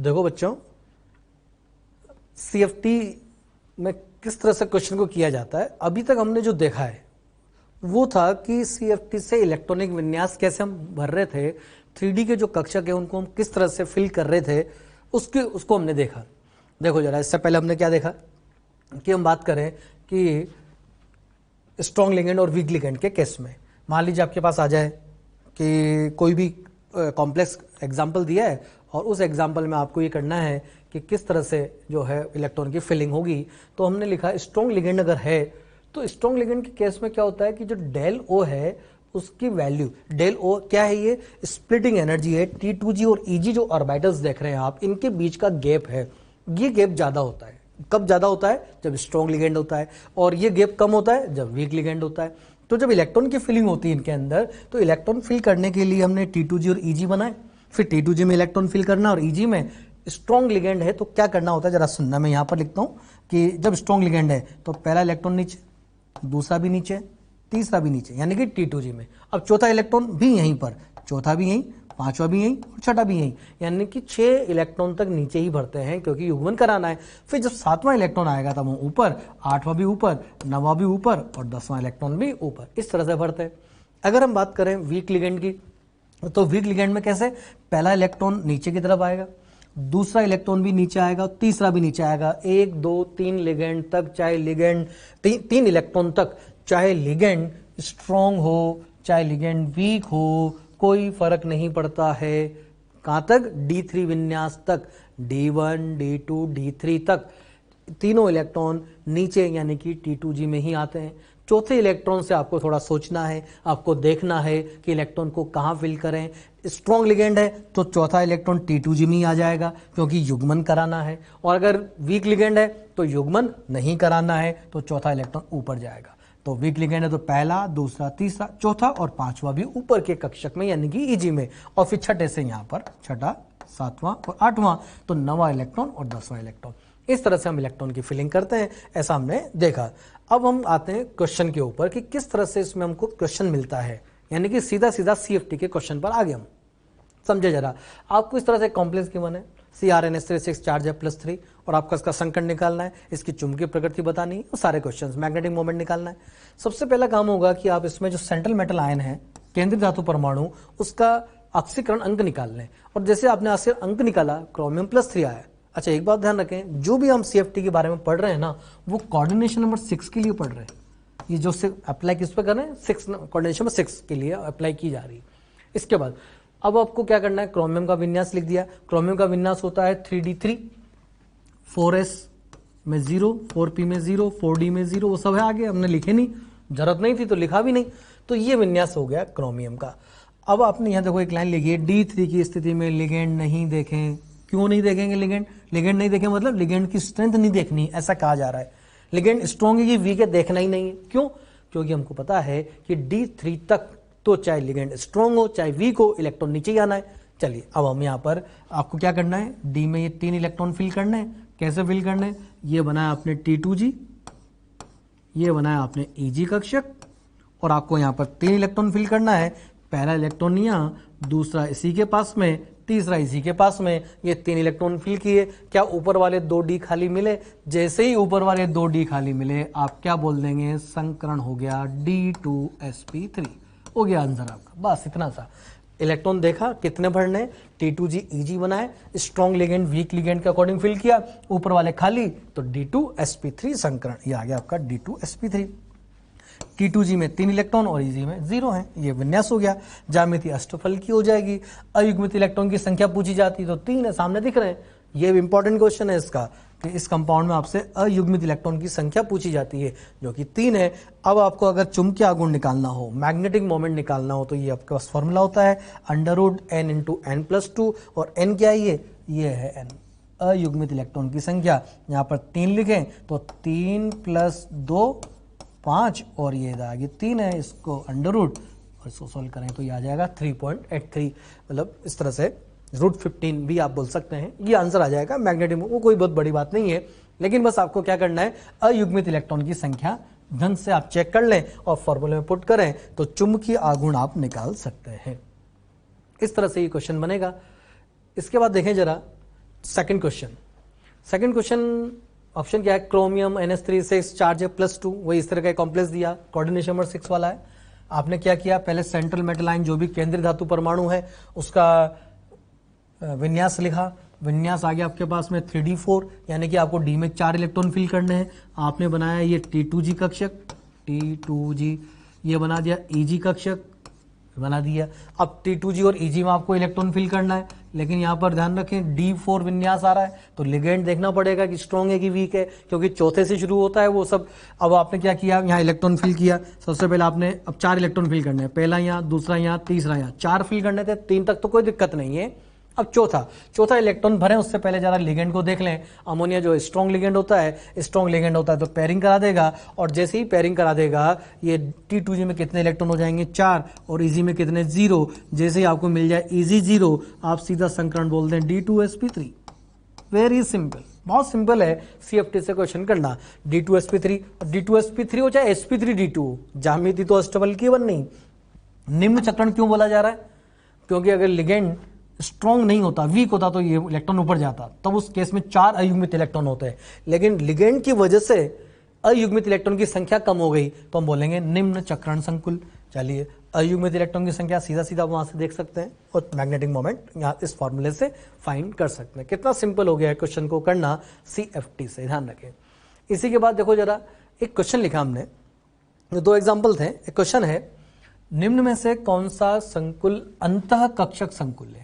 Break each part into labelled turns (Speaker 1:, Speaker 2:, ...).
Speaker 1: देखो बच्चों, सीएफटी में किस तरह से क्वेश्चन को किया जाता है, अभी तक हमने जो देखा है वो था कि सीएफटी से इलेक्ट्रॉनिक विन्यास कैसे हम भर रहे थे, 3D के जो कक्षक है उनको हम किस तरह से फिल कर रहे थे, उसको हमने देखा। देखो जरा, इससे पहले हमने क्या देखा कि हम बात करें कि स्ट्रॉन्ग लिगेंड और वीक लिगेंड के केस में, मान लीजिए आपके पास आ जाए कि कोई भी कॉम्प्लेक्स एग्जाम्पल दिया है और उस एग्जाम्पल में आपको ये करना है कि किस तरह से जो है इलेक्ट्रॉन की फिलिंग होगी। तो हमने लिखा स्ट्रॉन्ग लिगेंड अगर है तो स्ट्रॉन्ग लिगेंड के केस में क्या होता है कि जो डेल ओ है उसकी वैल्यू, डेल ओ क्या है, ये स्प्लिटिंग एनर्जी है, T2g और Eg जो ऑर्बिटल्स देख रहे हैं आप, इनके बीच का गैप है, ये गैप ज्यादा होता है। कब ज्यादा होता है? जब स्ट्रॉन्ग लिगेंड होता है, और ये गैप कम होता है जब वीक लिगेंड होता है। तो जब इलेक्ट्रॉन की फिलिंग होती है इनके अंदर, तो इलेक्ट्रॉन फिल करने के लिए हमने T2g और Eg बनाए, फिर T2g में इलेक्ट्रॉन फिल करना और Eg में स्ट्रॉन्ग लिगेंड है तो क्या करना होता है, जरा सुनना। मैं यहां पर लिखता हूं कि जब स्ट्रॉन्ग लिगेंड है तो पहला इलेक्ट्रॉन नीचे, दूसरा भी नीचे, तीसरा भी नीचे, यानी कि T2g में। अब चौथा इलेक्ट्रॉन भी यहीं पर, चौथा भी यहीं, पांचवा भी यहीं और छठा भी यहीं, यानी कि 6 इलेक्ट्रॉन तक नीचे ही भरते हैं क्योंकि युग्मन कराना है। फिर जब 7वां इलेक्ट्रॉन आएगा तब वो ऊपर, 8वां भी ऊपर, 9वां भी ऊपर और 10वां इलेक्ट्रॉन भी ऊपर, इस तरह से भरते हैं। अगर हम बात करें वीक लिगेंड की, तो वीक लिगेंड में कैसे, पहला इलेक्ट्रॉन नीचे की तरफ आएगा, दूसरा इलेक्ट्रॉन भी नीचे आएगा, तीसरा भी नीचे आएगा, 1 2 3 लिगेंड तक, चाहे लिगेंड 3 इलेक्ट्रॉन तक, चाहे लिगेंड स्ट्रॉन्ग हो चाहे लिगेंड वीक हो, कोई फर्क नहीं पड़ता है। कहां तक? D3 विन्यास तक, D1 D2 D3 तक तीनों इलेक्ट्रॉन नीचे यानी कि T2g में ही आते हैं। चौथे इलेक्ट्रॉन से आपको थोड़ा सोचना है, आपको देखना है कि इलेक्ट्रॉन को कहां फिल करें। स्ट्रॉन्ग लिगेंड है तो चौथा इलेक्ट्रॉन T2g में ही आ जाएगा क्योंकि युग्मन कराना है, और अगर वीक लिगेंड है तो युग्मन नहीं कराना है तो चौथा इलेक्ट्रॉन ऊपर जाएगा। तो वीक लिगेंड है तो पहला, दूसरा, तीसरा, चौथा और पांचवा भी ऊपर के कक्षक में यानी कि Eg में, और फिर छठे से यहां पर छठा, 7वां और 8वां, तो 9वां इलेक्ट्रॉन और 10वां इलेक्ट्रॉन। इस तरह से हम इलेक्ट्रॉन की फिलिंग करते हैं, ऐसा हमने देखा। अब हम आते हैं क्वेश्चन के ऊपर कि किस तरह से इसमें हमको क्वेश्चन मिलता है, यानी कि सीधा सीधा सीएफटी के क्वेश्चन पर आगे हम समझे। जरा आपको इस तरह से कॉम्प्लेक्स गिवन है, CrNH3 चार्ज है +3 और आपका इसका संकट निकालना है, इसकी चुंबकीय प्रकृति बतानी है, वो सारे क्वेश्चंस, मैग्नेटिक मोमेंट निकालना है। सबसे पहला काम होगा कि आप इसमें जो सेंट्रल मेटल आयन है, केंद्रीय धातु परमाणु, उसका ऑक्सीकरण अंक निकाल लें। और जैसे आपने ऑक्सीकरण अंक निकाला, क्रोमियम +3 आया। अच्छा, एक बात ध्यान रखें, जो भी हम सीएफटी के बारे में पढ़ रहे हैं ना, वो कोऑर्डिनेशन नंबर 6 के लिए पढ़ रहे हैं। ये जो अप्लाई किस पे कर रहे हैं, 6 कोऑर्डिनेशन नंबर 6 के लिए अप्लाई की जा रही है। इसके बाद अब आपको क्या करना है, क्रोमियम का विन्यास लिख दिया। क्रोमियम का विन्यास होता है 3d3, 4s में 0, 4p में 0, 4d में 0, वो सब है आगे, हमने लिखे नहीं, जरूरत नहीं थी तो लिखा भी नहीं। तो ये विन्यास हो गया क्रोमियम का। अब आपने यहाँ देखो एक लाइन लिखी है, D3 की स्थिति में लिगेंड नहीं देखें। क्यों नहीं देखेंगे लिगेंड? लिगेंड नहीं देखें मतलब लिगेंड की स्ट्रेंथ नहीं देखनी, ऐसा कहा जा रहा है। लिगेंड स्ट्रॉन्ग है कि वीक है देखना ही नहीं है। क्यों? क्योंकि हमको पता है कि D3 तक तो चाहे लिगेंड स्ट्रॉन्ग हो चाहे वीक हो, इलेक्ट्रॉन नीचे ही आना है। चलिए अब हम यहाँ पर आपको क्या करना है, डी में ये 3 इलेक्ट्रॉन फिल करने हैं। कैसे फिल करने हैं? ये बनाया आपने T2g, ये बनाया आपने Eg कक्षक, और आपको यहाँ पर 3 इलेक्ट्रॉन फिल करना है। पहला इलेक्ट्रॉन यहाँ, दूसरा इसी के पास में, तीसरा इसी के पास में। ये 3 इलेक्ट्रॉन फिल किए। क्या ऊपर वाले 2d खाली मिले? जैसे ही ऊपर वाले 2d खाली मिले आप क्या बोल देंगे, संकरण हो गया, D2sp3 हो गया आंसर आपका। बस इतना सा। इलेक्ट्रॉन देखा कितने भरने, T2g Eg बनाए, स्ट्रॉन्ग लिगेंड वीक लिगेंड के अकॉर्डिंग फिल किया, ऊपर वाले खाली, तो D2sp3 संकरण, ये आ गया आपका D2sp3। T2g में 3 इलेक्ट्रॉन और Eg में 0 है, ये विन्यास हो गया। ज्यामिति अष्टफल की हो जाएगी। अयुग्मित इलेक्ट्रॉन की संख्या पूछी जाती तो 3 है, सामने दिख रहे हैं। ये इंपॉर्टेंट क्वेश्चन है इसका कि इस कंपाउंड में आपसे अयुग्मित इलेक्ट्रॉन की संख्या पूछी जाती है जो कि 3 है। अब आपको अगर चुंबकीय आघूर्ण निकालना हो, मैग्नेटिक मोमेंट निकालना हो, तो ये आपके पास फॉर्मूला होता है √n × n+2, और n क्या है, ये है n, अयुग्मित इलेक्ट्रॉन की संख्या। यहाँ पर 3 लिखें तो 3 + 2 5, और ये आगे 3 है, इसको अंडर-रूट और इसको सोल्व करें तो ये आ जाएगा 3.83, मतलब इस तरह से √15 भी आप बोल सकते हैं। ये आंसर आ जाएगा मैग्नेटिक। वो कोई बहुत बड़ी बात नहीं है, लेकिन बस आपको क्या करना है, अयुग्मित इलेक्ट्रॉन की संख्या ढंग से आप चेक कर लें और फॉर्मूले में पुट करें तो चुंबकीय आघूर्ण आप निकाल सकते हैं। इस तरह से ये क्वेश्चन बनेगा। इसके बाद देखें जरा सेकंड क्वेश्चन ऑप्शन क्या है, क्रोमियम NH3 से चार्ज है +2, वही इस तरह का कॉम्प्लेक्स दिया, कोऑर्डिनेशन नंबर 6 वाला है। आपने क्या किया, पहले सेंट्रल मेटल आयन जो भी केंद्रीय धातु परमाणु है उसका विन्यास लिखा। विन्यास आ गया आपके पास में 3d4, यानी कि आपको डी में 4 इलेक्ट्रॉन फिल करने हैं। आपने बनाया ये T2G कक्षक, T2G, ये बना दिया Eg कक्षक, बना दिया। अब T2G और Eg में आपको इलेक्ट्रॉन फिल करना है, लेकिन यहाँ पर ध्यान रखें D4 विन्यास आ रहा है, तो लिगेंड देखना पड़ेगा कि स्ट्रॉन्ग है कि वीक है, क्योंकि चौथे से शुरू होता है वो सब। अब आपने क्या किया, यहाँ इलेक्ट्रॉन फिल किया। सबसे पहले आपने अब 4 इलेक्ट्रॉन फिल करने हैं, पहला यहाँ, दूसरा यहाँ, तीसरा यहाँ, 4 फिल करने थे, 3 तक तो कोई दिक्कत नहीं है। अब चौथा इलेक्ट्रॉन भरें, उससे पहले जरा लिगेंड को देख लें। अमोनिया जो स्ट्रॉन्ग लिगेंड होता है तो पेयरिंग करा देगा, और जैसे ही पेयरिंग करा देगा ये T2G में कितने इलेक्ट्रॉन हो जाएंगे 4, और Eg में कितने 0। जैसे ही आपको मिल जाए Eg 0, आप सीधा संकरण बोल दें D2sp3। वेरी सिंपल, बहुत सिंपल है CFT से क्वेश्चन करना। D2sp3 और D2sp3 हो चाहे sp3d2, ज्यामिति तो अष्टबल की वन नहीं। निम्न चक्रण क्यों बोला जा रहा है, क्योंकि अगर लिगेंड स्ट्रॉन्ग नहीं होता, वीक होता, तो ये इलेक्ट्रॉन ऊपर जाता, तब उस केस में 4 अयुग्मित इलेक्ट्रॉन होते हैं। लेकिन लिगेंड की वजह से अयुग्मित इलेक्ट्रॉन की संख्या कम हो गई, तो हम बोलेंगे निम्न चक्रण संकुल। चलिए, अयुग्मित इलेक्ट्रॉन की संख्या सीधा सीधा वहां से देख सकते हैं, और मैग्नेटिक मोमेंट यहाँ इस फॉर्मूले से फाइंड कर सकते हैं। कितना सिंपल हो गया है क्वेश्चन को करना CFT से, ध्यान रखें। इसी के बाद देखो जरा, एक क्वेश्चन लिखा हमने, 2 एग्जाम्पल थे। एक क्वेश्चन है, निम्न में से कौन सा संकुल अंतः कक्षक संकुल है।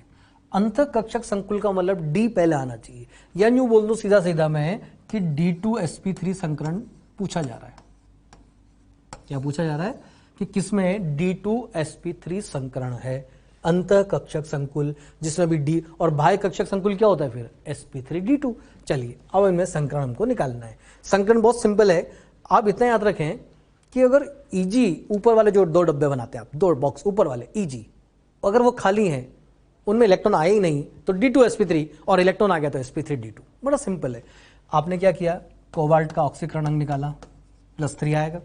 Speaker 1: अंतः कक्षक संकुल का मतलब D पहले आना चाहिए, या यूं बोल दो सीधा सीधा मैं कि D2sp3 संकरण पूछा जा रहा है। क्या पूछा जा रहा है कि किसमें D2sp3 संकरण है, अंतः कक्षक संकुल, जिसमें भी D, और बाह्य कक्षक संकुल क्या होता है फिर sp3d2। चलिए, अब इनमें संकरण हमको निकालना है। संकरण बहुत सिंपल है, आप इतना याद रखें कि अगर Eg, ऊपर वाले जो 2 डब्बे बनाते हैं आप, 2 बॉक्स ऊपर वाले Eg, अगर वो खाली हैं, उनमें इलेक्ट्रॉन आए ही नहीं, तो D2sp3, और इलेक्ट्रॉन आ गया तो sp3d2। बड़ा सिंपल है। आपने क्या किया, कोबाल्ट का ऑक्सीकरण अंक निकाला, +3 आएगा।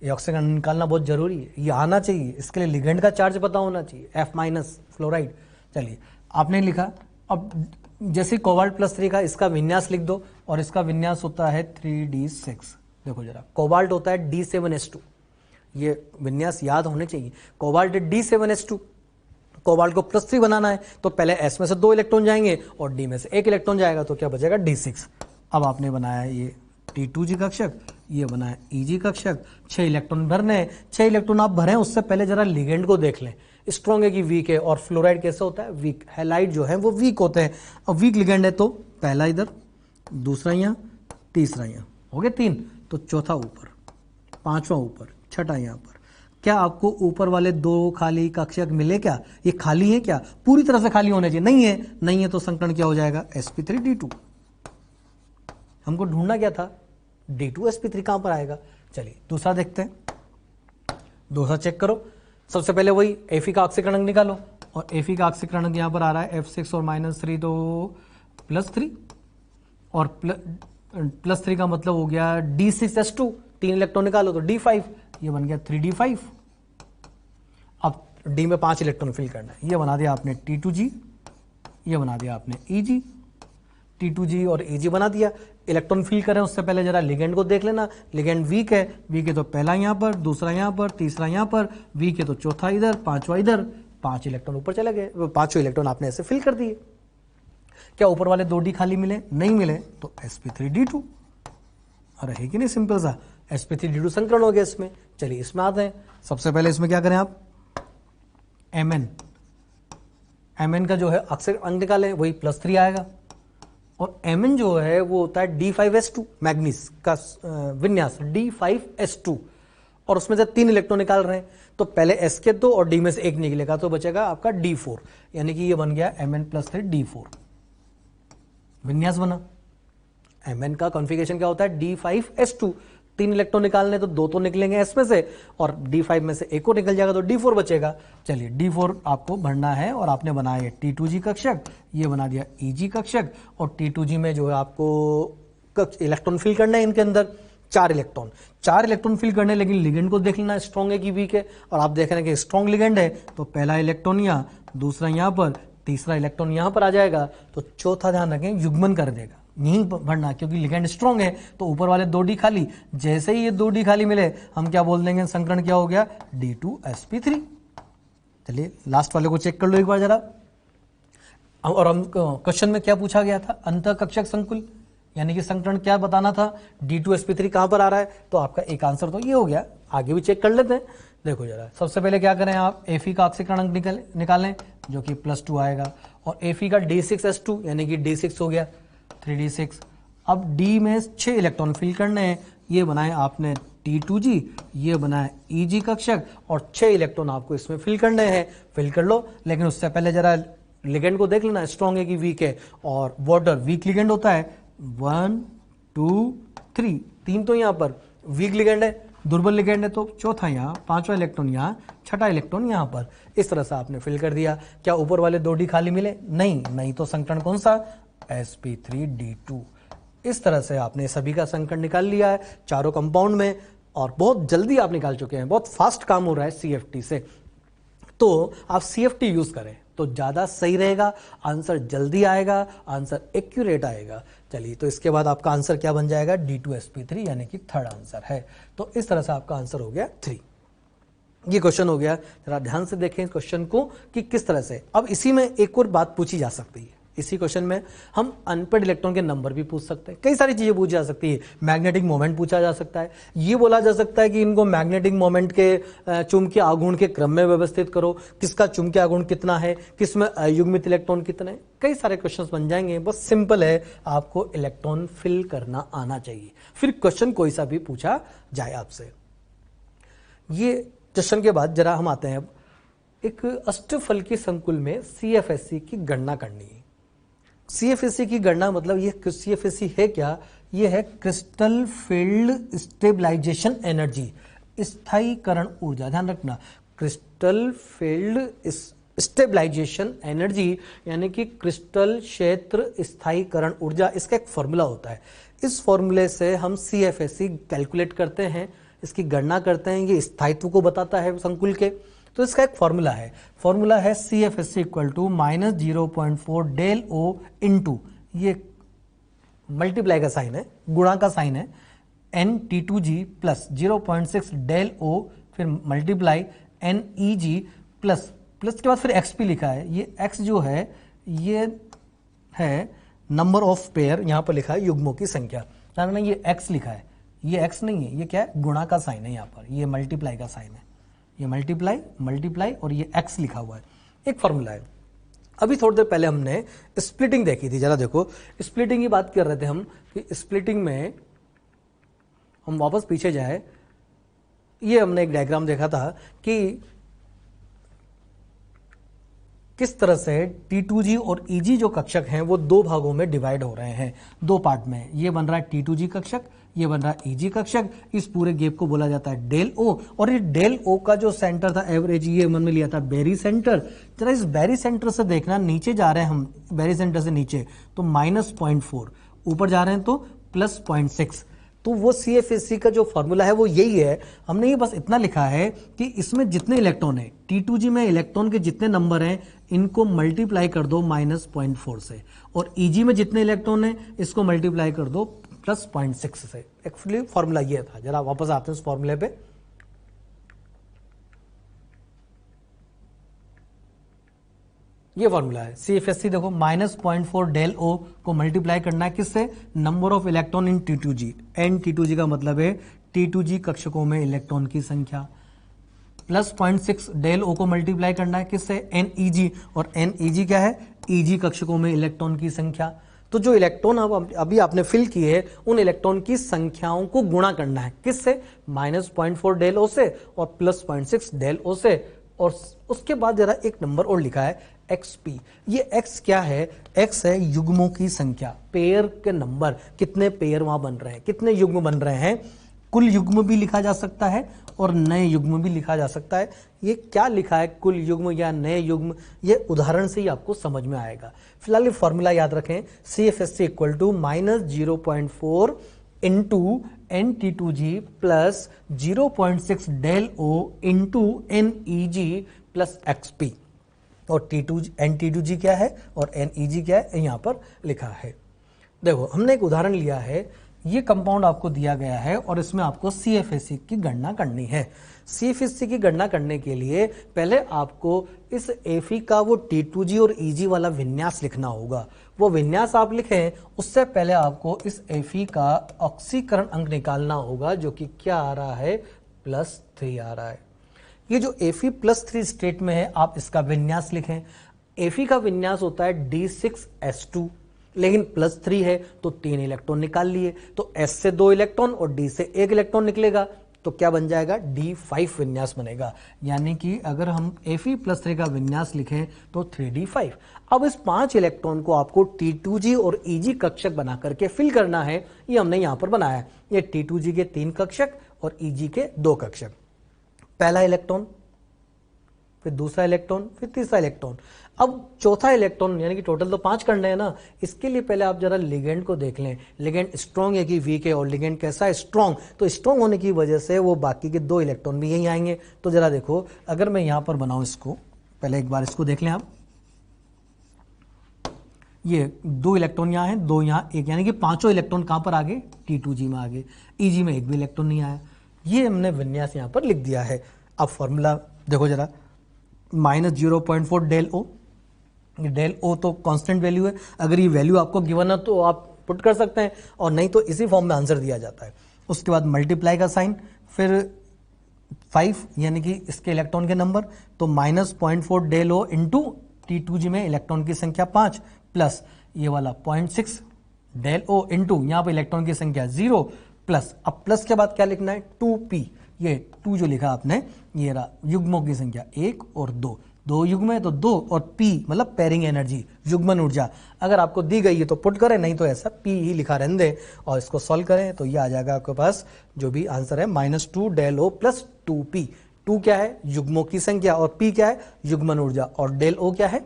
Speaker 1: ये ऑक्सीकरण निकालना बहुत जरूरी है, ये आना चाहिए, इसके लिए लिगेंड का चार्ज पता होना चाहिए, F- फ्लोराइड। चलिए, आपने लिखा। अब जैसे कोबाल्ट +3 का इसका विन्यास लिख दो, और इसका विन्यास होता है 3d6। देखो जरा, कोबाल्ट होता है D7s2, ये विन्यास याद होने चाहिए। कोबाल्ट D7s2, कोबाल्ट को +3 बनाना है, तो पहले S में से 2 इलेक्ट्रॉन जाएंगे और D में से 1 इलेक्ट्रॉन जाएगा, तो क्या बचेगा D6। अब आपने बनाया ये T2G कक्षक, ये बनाया Eg कक्षक, 6 इलेक्ट्रॉन भरने हैं। 6 इलेक्ट्रॉन आप भरें, उससे पहले जरा लिगेंड को देख लें, स्ट्रॉन्ग है कि वीक है। और फ्लोराइड कैसे होता है, वीक। हैलाइड जो है वो वीक होते हैं। अब वीक लिगेंड है तो पहला इधर, दूसरा यहाँ, तीसरा यहाँ, हो गए 3, तो चौथा ऊपर, 5वां ऊपर, 6ठा यहाँ पर। क्या आपको ऊपर वाले 2 खाली कक्षक मिले क्या, ये खाली है क्या, पूरी तरह से खाली होने चाहिए, नहीं है तो संकरण क्या हो जाएगा sp3d2। हमको ढूंढना क्या था, D2sp3 कहां पर आएगा। चलिए दूसरा देखते हैं, दूसरा चेक करो। सबसे पहले वही Fe का ऑक्सीकरण अंक निकालो, और Fe का ऑक्सीकरण अंक यहां पर आ रहा है F6 और -3, तो +3, और +3 का मतलब हो गया D6s2, 3 इलेक्ट्रॉन निकालो तो D5, ये बन गया 3d5। अब D में 5 इलेक्ट्रॉन फिल करना है, ये बना दिया आपने T2G, ये बना दिया आपने Eg, T2G और Eg बना दिया। इलेक्ट्रॉन फिल करें उससे पहले जरा लिगेंड को देख लेना, लिगेंड वीक है तो पहला यहाँ पर, दूसरा यहाँ पर, तीसरा यहाँ पर, वीक है तो चौथा इधर, 5वां इधर, 5 इलेक्ट्रॉन ऊपर चले गए, 5 इलेक्ट्रॉन आपने ऐसे फिल कर दिए। क्या ऊपर वाले 2D खाली मिले, नहीं मिले, तो sp3d2। अरे है कि नहीं सिंपल सा, sp3d2 संकरण हो गया इसमें। चलिए इसमें आते हैं। सबसे पहले इसमें क्या करें आप, Mn का जो है अक्सर अंक निकालें, वही +3 आएगा। और Mn जो है वो होता है D5s2, मैग्नीज का विन्यास D5s2, और उसमें से 3 इलेक्ट्रॉन निकाल रहे हैं, तो पहले S के 2 और D में से 1 निकलेगा, तो बचेगा आपका D4, यानी कि ये बन गया Mn+3 D4 विन्यास बना। Mn का कॉन्फ़िगरेशन क्या होता है, D5s2, 3 इलेक्ट्रॉन निकालने तो 2 तो निकलेंगे S में से, और D5 में से 1 को निकल जाएगा, तो D4 बचेगा। चलिए D4 आपको भरना है, और आपने बनाया T2G कक्षक, ये बना दिया Eg कक्षक, और T2G में जो है आपको इलेक्ट्रॉन फिल करना है, इनके अंदर 4 इलेक्ट्रॉन फिल करने, लेकिन लिगेंड को देख लेना स्ट्रॉन्ग है कि वीक है, और आप देख रहे हैं कि स्ट्रॉन्ग लिगेंड है, तो पहला इलेक्ट्रॉन यहाँ, दूसरा यहाँ पर, तीसरा इलेक्ट्रॉन यहां पर आ जाएगा, तो चौथा ध्यान रखें युग्मन कर देगा, नहीं भरना, क्योंकि लिगेंड स्ट्रॉन्ग है तो ऊपर वाले 2D खाली, जैसे ही ये 2D खाली मिले हम क्या बोल देंगे, संकरण क्या हो गया, D2sp3। चलिए लास्ट वाले को चेक कर लो एक बार जरा। और हम क्वेश्चन में क्या पूछा गया था, अंतःकक्षक संकुल, यानी कि संकरण क्या बताना था, D2sp3 कहां पर आ रहा है, तो आपका एक आंसर तो ये हो गया। आगे भी चेक कर लेते हैं। देखो जरा, सबसे पहले क्या करें आप, Fe का ऑक्सीकरण अंक निकालें जो कि +2 आएगा, और Fe का D6s2 यानी कि D6 हो गया 3d6। अब D में 6 इलेक्ट्रॉन फिल करने हैं, ये बनाए आपने T2g, ये बनाए Eg कक्षक, और 6 इलेक्ट्रॉन आपको इसमें फिल करने हैं, फिल कर लो। लेकिन उससे पहले जरा लिगेंड को देख लेना, स्ट्रॉन्ग है कि वीक है, और वाटर वीक लिगेंड होता है। 1 2 3, 3 तो यहाँ पर वीक लिगेंड है, दुर्बल लिगेंड है, तो चौथा यहाँ, पांचवा इलेक्ट्रॉन यहाँ, छठा इलेक्ट्रॉन यहाँ पर। इस तरह से आपने फिल कर दिया। क्या ऊपर वाले 2D खाली मिले, नहीं तो संकरण कौन सा, sp3d2। इस तरह से आपने सभी का संकरण निकाल लिया है चारों कंपाउंड में, और बहुत जल्दी आप निकाल चुके हैं, बहुत फास्ट काम हो रहा है CFT से। तो आप CFT यूज करें तो ज्यादा सही रहेगा, आंसर जल्दी आएगा, आंसर एक्यूरेट आएगा। चलिए, तो इसके बाद आपका आंसर क्या बन जाएगा, D2sp3, यानी कि थर्ड आंसर है। तो इस तरह से आपका आंसर हो गया 3। ये क्वेश्चन हो गया। जरा ध्यान से देखें इस क्वेश्चन को कि किस तरह से। अब इसी में एक और बात पूछी जा सकती है, इसी क्वेश्चन में हम अनपेड इलेक्ट्रॉन के नंबर भी पूछ सकते हैं, कई सारी चीजें पूछी जा सकती है। मैग्नेटिक मोमेंट पूछा जा सकता है, ये बोला जा सकता है कि इनको मैग्नेटिक मोमेंट के चुंबकीय आघूर्ण के क्रम में व्यवस्थित करो, किसका चुंबकीय आघूर्ण कितना है, किसमें अयुग्मित इलेक्ट्रॉन कितने हैं, कई सारे क्वेश्चंस बन जाएंगे। बस सिंपल है, आपको इलेक्ट्रॉन फिल करना आना चाहिए, फिर क्वेश्चन कोई सा भी पूछा जाए आपसे। ये क्वेश्चन के बाद जरा हम आते हैं अब एक अष्टफलकीय संकुल में CFSE की गणना करनी है। CFSE की गणना मतलब ये CFSE है क्या, ये है क्रिस्टल फील्ड स्टेबलाइजेशन एनर्जी, स्थायीकरण ऊर्जा। ध्यान रखना, क्रिस्टल फील्ड स्टेबलाइजेशन एनर्जी यानी कि क्रिस्टल क्षेत्र स्थायीकरण ऊर्जा, इसका एक फॉर्मूला होता है। इस फॉर्मूले से हम CFSE कैलकुलेट करते हैं, इसकी गणना करते हैं, ये स्थायित्व को बताता है संकुल के। तो इसका एक फॉर्मूला है, CFSE equal to -0.4 del O into, ये मल्टीप्लाई का साइन है, गुणा का साइन है, NT2G प्लस 0.6 del O, फिर मल्टीप्लाई NEG प्लस के बाद फिर XP लिखा है। ये X जो है ये है नंबर ऑफ पेयर, यहां पर लिखा है युग्मों की संख्या, ना ये X लिखा है, ये X नहीं है, ये क्या है, गुणा का साइन है, यहाँ पर ये मल्टीप्लाई का साइन है, ये मल्टीप्लाई और ये X लिखा हुआ है, एक फॉर्मूला है। अभी थोड़ी देर पहले हमने स्प्लिटिंग देखी थी, जरा देखो स्प्लिटिंग की बात कर रहे थे हम कि स्प्लिटिंग में हम वापस पीछे जाए, ये हमने एक डायग्राम देखा था कि किस तरह से T2G और EG जो कक्षक हैं वो दो भागों में डिवाइड हो रहे हैं, दो पार्ट में। ये बन रहा है T2G कक्षक, ये बन रहा है EG कक्षक। इस पूरे गैप को बोला जाता है डेल O, और ये डेल O का जो सेंटर था एवरेज, ये मन में लिया था बेरी सेंटर। जरा इस बेरी सेंटर से देखना, नीचे जा रहे हैं हम, बेरी सेंटर से नीचे तो -0.4, ऊपर जा रहे हैं तो +0.6। तो वो CFSE का जो फॉर्मूला है वो यही है। हमने ये बस इतना लिखा है कि इसमें जितने इलेक्ट्रॉन है, T2G में इलेक्ट्रॉन के जितने नंबर हैं इनको मल्टीप्लाई कर दो -0.4 से, और EG में जितने इलेक्ट्रॉन हैं इसको मल्टीप्लाई कर दो +0.6 से। एक्चुअली फॉर्मूला ये था। जरा वापस आते हैं उस फॉर्मूले पे। ये फॉर्मूला है CFSE, देखो -0.4 डेल O को मल्टीप्लाई करना है किससे, number of electron in T2G। N-T2G का मतलब है T2G कक्षकों में इलेक्ट्रॉन की संख्या, प्लस 0.6 डेल O को मल्टीप्लाई करना है किससे, NEG, और NEG क्या है, EG कक्षकों में इलेक्ट्रॉन की संख्या। तो जो इलेक्ट्रॉन अभी आपने फिल किए हैं उन इलेक्ट्रॉन की संख्याओं को गुणा करना है किससे, -0.4 डेल O से और +0.6 डेल O से, और उसके बाद जरा एक नंबर और लिखा है XP। ये X क्या है, X है युग्मों की संख्या, पेयर के नंबर, कितने पेयर वहां बन रहे हैं, कितने युग्म बन रहे हैं। कुल युग्म भी लिखा जा सकता है और नए युग्म भी लिखा जा सकता है। ये क्या लिखा है, कुल युग्म या नए युग्म, ये उदाहरण से ही आपको समझ में आएगा। फिलहाल ये फॉर्मूला याद रखें, CFSE equal to -0.4 into NT2G plus 0.6 del O into NEG plus XP। और N2G क्या है और NEG क्या है यहाँ पर लिखा है। देखो हमने एक उदाहरण लिया है, ये कंपाउंड आपको दिया गया है और इसमें आपको CFSC की गणना करनी है। CFSC की गणना करने के लिए पहले आपको इस Fe का वो T2G और EG वाला विन्यास लिखना होगा। वो विन्यास आप लिखें उससे पहले आपको इस Fe का ऑक्सीकरण अंक निकालना होगा, जो कि क्या आ रहा है, +3 आ रहा है। ये जो Fe +3 स्टेट में है, आप इसका विन्यास लिखें। Fe का विन्यास होता है D6S2, लेकिन +3 है तो 3 इलेक्ट्रॉन निकाल लिए, तो S से 2 इलेक्ट्रॉन और D से 1 इलेक्ट्रॉन निकलेगा, तो क्या बन जाएगा, D5 विन्यास बनेगा। यानी कि अगर हम Fe +3 का विन्यास लिखें तो 3D5। अब इस 5 इलेक्ट्रॉन को आपको T2G और EG कक्षक बना करके फिल करना है। ये हमने यहां पर बनाया है, ये T2G के 3 कक्षक और EG के 2 कक्षक। पहला इलेक्ट्रॉन, फिर दूसरा इलेक्ट्रॉन, फिर तीसरा इलेक्ट्रॉन। अब चौथा इलेक्ट्रॉन, यानी कि टोटल तो 5 करने हैं ना, इसके लिए पहले आप जरा लिगेंड को देख लें। लिगेंड स्ट्रॉन्ग है कि वीक है, और लिगेंड कैसा है, स्ट्रॉन्ग। तो स्ट्रॉन्ग होने की वजह से वो बाकी के 2 इलेक्ट्रॉन भी यहीं आएंगे। तो जरा देखो, अगर मैं यहां पर बनाऊं इसको, पहले एक बार इसको देख लें आप। ये 2 इलेक्ट्रॉन यहाँ है, 2 यहाँ, 1, यानी कि 5 इलेक्ट्रॉन कहां पर आ गए, T2G में आ गए। EG में 1 भी इलेक्ट्रॉन नहीं आया। ये हमने विन्यास यहां पर लिख दिया है। अब फॉर्मूला देखो जरा, -0.4 डेल O। डेल O तो कांस्टेंट वैल्यू है, अगर ये वैल्यू आपको गिवन है तो आप पुट कर सकते हैं, और नहीं तो इसी फॉर्म में आंसर दिया जाता है। उसके बाद मल्टीप्लाई का साइन, फिर 5 यानी कि इसके इलेक्ट्रॉन के नंबर, तो -0.4 डेल O इंटू T2G में इलेक्ट्रॉन की संख्या 5 प्लस ये वाला 0.6 डेल O इंटू यहाँ पर इलेक्ट्रॉन की संख्या 0 प्लस, अब प्लस के बाद क्या लिखना है, 2p। ये 2 जो लिखा आपने, ये रहा युग्मों की संख्या 1 और 2 युग्म है तो 2, और p मतलब पेयरिंग एनर्जी, युग्मन ऊर्जा। अगर आपको दी गई है तो पुट करें, नहीं तो ऐसा p ही लिखा रहने दें और इसको सॉल्व करें, तो ये आ जाएगा आपके पास जो भी आंसर है, -2 डेल O प्लस 2p। 2 क्या है, युग्मों की संख्या, और p क्या है, युग्मन ऊर्जा, और डेल O क्या है,